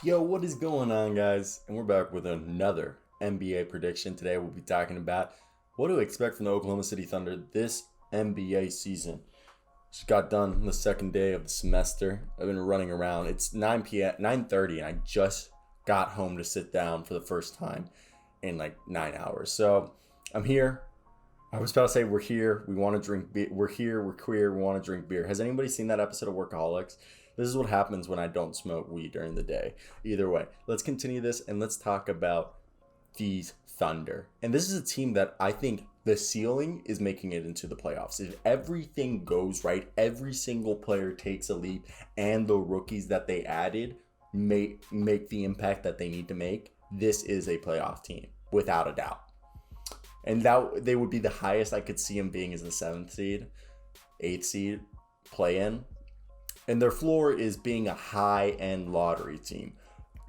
Yo, what is going on, guys? And we're back with another NBA prediction. Today, we'll be talking about what to expect from the Oklahoma City Thunder this NBA season. Just got done the second day of the semester. I've been running around. It's 9 p.m., 9:30, and I just got home to sit down for the first time in like 9 hours. So I'm here. I was about to say we're here. We want to drink beer. We're here. We're queer. We want to drink beer. Has anybody seen that episode of Workaholics? This is what happens when I don't smoke weed during the day. Either way, let's continue this and let's talk about these Thunder. And this is a team that I think the ceiling is making it into the playoffs. If everything goes right, every single player takes a leap, and the rookies that they added make the impact that they need to make, this is a playoff team, without a doubt. And that they would be the highest I could see them being as the 7th seed, 8th seed, play-in. And their floor is being a high-end lottery team.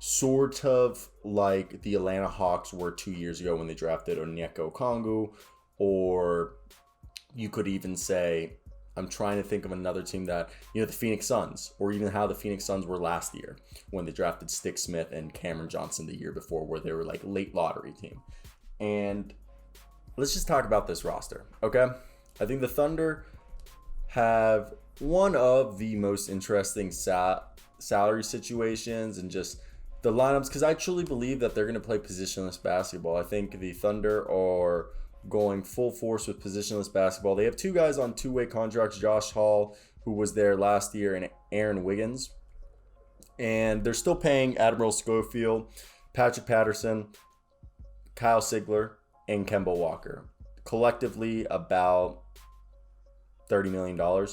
Sort of like the Atlanta Hawks were 2 years ago when they drafted Onyeka Okongwu. Or you could even say, I'm trying to think of another team that, the Phoenix Suns. Or even how the Phoenix Suns were last year when they drafted Stick Smith and Cameron Johnson the year before, where they were like late lottery team. And let's just talk about this roster, okay? I think the Thunder have one of the most interesting salary situations and just the lineups, because I truly believe that they're going to play positionless basketball. I think the Thunder are going full force with positionless basketball. They have two guys on two-way contracts, Josh Hall, who was there last year, and Aaron Wiggins. And they're still paying Admiral Schofield, Patrick Patterson, Kyle Sigler, and Kemba Walker. Collectively about $30 million.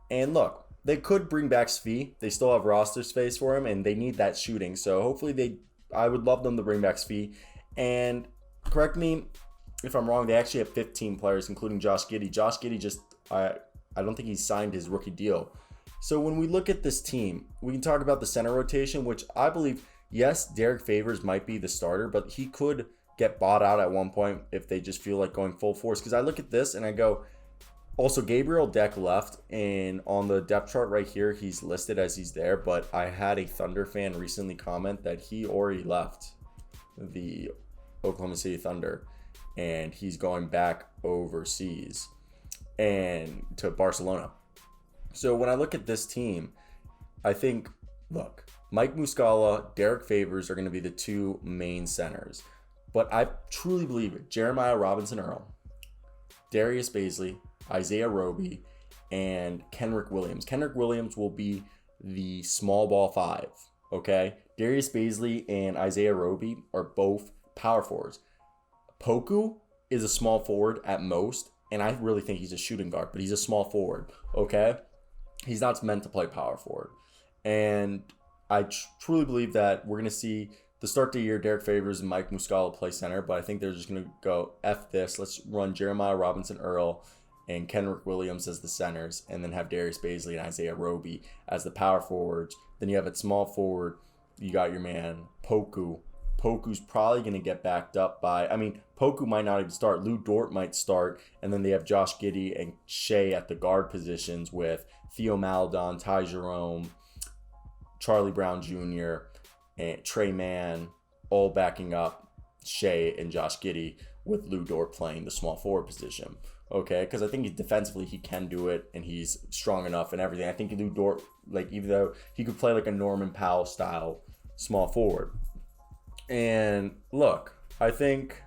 And look, they could bring back Svi. They still have roster space for him, and they need that shooting. So hopefully I would love them to bring back Svi. And correct me if I'm wrong, they actually have 15 players, including Josh Giddey. Josh Giddey I don't think he's signed his rookie deal. So when we look at this team, we can talk about the center rotation, which I believe, yes, Derek Favors might be the starter, but he could get bought out at one point if they just feel like going full force. Because I look at this and I go, also Gabriel Deck left, and on the depth chart right here, he's listed as he's there, but I had a Thunder fan recently comment that he already left the Oklahoma City Thunder, and he's going back overseas and to Barcelona. So when I look at this team, I think, look, Mike Muscala, Derek Favors are going to be the two main centers. But I truly believe it. Jeremiah Robinson-Earl, Darius Bazley, Isaiah Roby, and Kenrich Williams. Kenrich Williams will be the small ball 5, okay? Darius Bazley and Isaiah Roby are both power forwards. Poku is a small forward at most, and I really think he's a shooting guard, but he's a small forward, okay? He's not meant to play power forward. And I truly believe that we're going to see the start of the year, Derek Favors and Mike Muscala play center, but I think they're just going to go, F this. Let's run Jeremiah Robinson-Earl and Kenrich Williams as the centers, and then have Darius Bazley and Isaiah Roby as the power forwards. Then you have at small forward, you got your man, Poku. Poku's probably going to get backed up by, Poku might not even start. Lou Dort might start, and then they have Josh Giddey and Shea at the guard positions with Theo Maledon, Ty Jerome, Charlie Brown Jr., and Trey Mann, all backing up Shea and Josh Giddey, with Lou Dort playing the small forward position. Okay, because I think defensively he can do it, and he's strong enough and everything. I think Lou Dort, even though he could play like a Norman Powell style small forward. And look, I think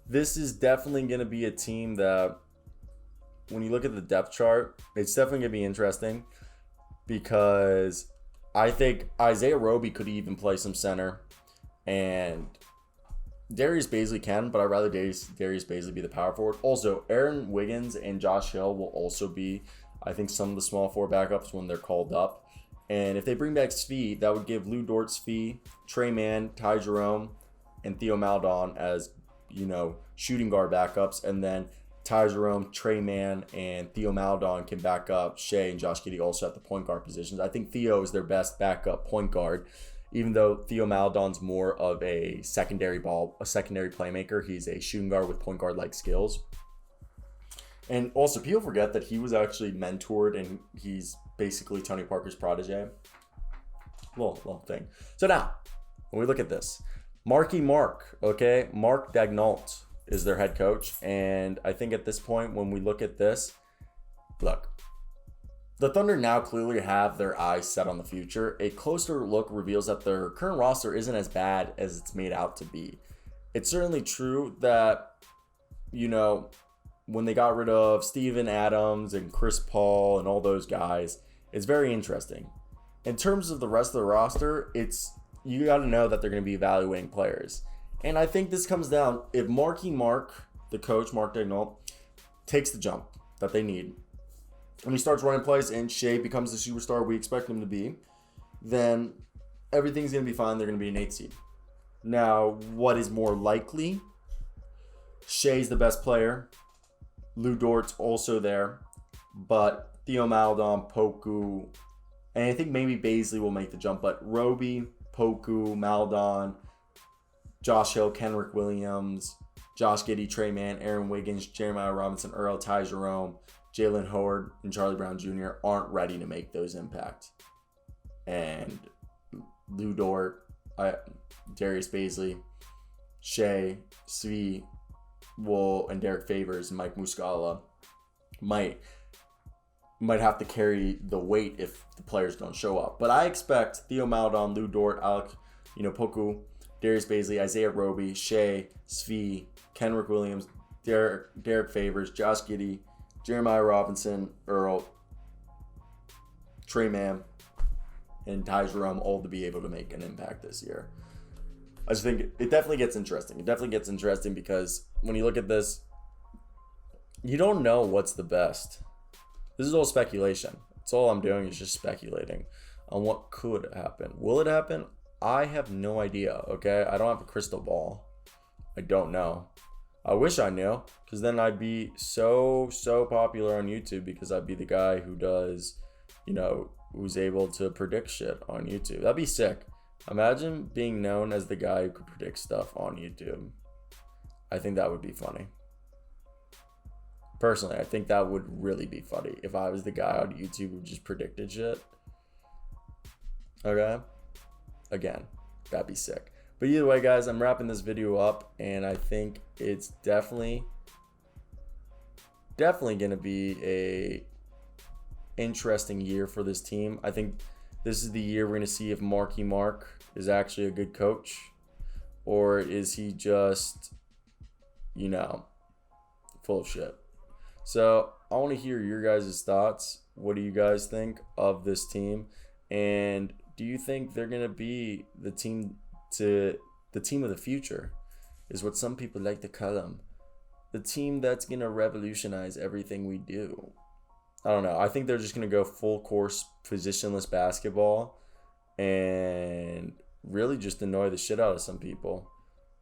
this is definitely going to be a team that, when you look at the depth chart, it's definitely going to be interesting, because I think Isaiah Roby could even play some center, and Darius Bazley can, but I'd rather Darius Bazley be the power forward. Also, Aaron Wiggins and Josh Hill will also be, I think, some of the small forward backups when they're called up. And if they bring back Svi, that would give Lou Dort, Svi, Trey Mann, Ty Jerome, and Theo Maledon as, shooting guard backups. And then Ty Jerome, Trey Mann, and Theo Maledon can back up Shea and Josh Giddey also at the point guard positions. I think Theo is their best backup point guard. Even though Theo Maledon's more of a secondary playmaker, he's a shooting guard with point guard like skills. And also, people forget that he was actually mentored, and he's basically Tony Parker's protege. little thing. So now, when we look at this, Marky Mark, okay, Mark Daignault is their head coach, and I think at this point, when we look at this, look, the Thunder now clearly have their eyes set on the future. A closer look reveals that their current roster isn't as bad as it's made out to be. It's certainly true that, when they got rid of Steven Adams and Chris Paul and all those guys, it's very interesting. In terms of the rest of the roster, you got to know that they're going to be evaluating players. And I think this comes down, if Marky Mark, the coach, Mark Daignault, takes the jump that they need, and he starts running plays and Shea becomes the superstar we expect him to be, then everything's going to be fine. They're going to be an 8 seed. Now, what is more likely? Shea's the best player. Lou Dort's also there. But Theo Maledon, Poku, and I think maybe Baisley will make the jump. But Roby, Poku, Maledon, Josh Hill, Kenrick Williams, Josh Giddey, Trey Mann, Aaron Wiggins, Jeremiah Robinson, Earl, Ty Jerome, Jalen Howard, and Charlie Brown Jr. aren't ready to make those impact. And Lou Dort, Darius Baisley, Shea, Svi, and Derek Favors and Mike Muscala might have to carry the weight if the players don't show up. But I expect Theo Maledon, Lou Dort, Alec, Poku, Darius Baisley, Isaiah Roby, Shea, Svi, Kenrick Williams, Derek Favors, Josh Giddey, Jeremiah Robinson, Earl, Trey Mann, and Ty Jerome all to be able to make an impact this year. I just think it definitely gets interesting. It definitely gets interesting because when you look at this, you don't know what's the best. This is all speculation. It's all I'm doing is just speculating on what could happen. Will it happen? I have no idea, okay? I don't have a crystal ball. I don't know. I wish I knew, because then I'd be so popular on YouTube, because I'd be the guy who does, who's able to predict shit on YouTube. That'd be sick. Imagine being known as the guy who could predict stuff on YouTube. I think that would be funny. Personally, I think that would really be funny if I was the guy on YouTube who just predicted shit. Okay? Again, that'd be sick. But either way, guys, I'm wrapping this video up, and I think it's definitely going to be a interesting year for this team. I think this is the year we're going to see if Marky Mark is actually a good coach, or is he just, full of shit. So I want to hear your guys' thoughts. What do you guys think of this team? And do you think they're going to be the team of the future, is what some people like to call them? The team that's going to revolutionize everything we do. I don't know. I think they're just going to go full course positionless basketball and really just annoy the shit out of some people.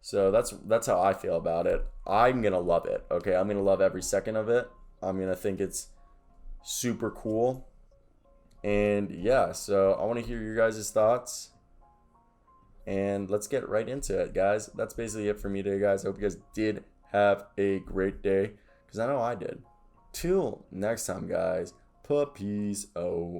So that's how I feel about it. I'm going to love it. Okay, I'm going to love every second of it. I'm going to think it's super cool. And yeah, so I want to hear your guys' thoughts. And let's get right into it, guys. That's basically it for me today, guys. I hope you guys did have a great day, because I know I did. Till next time, guys. Peace out.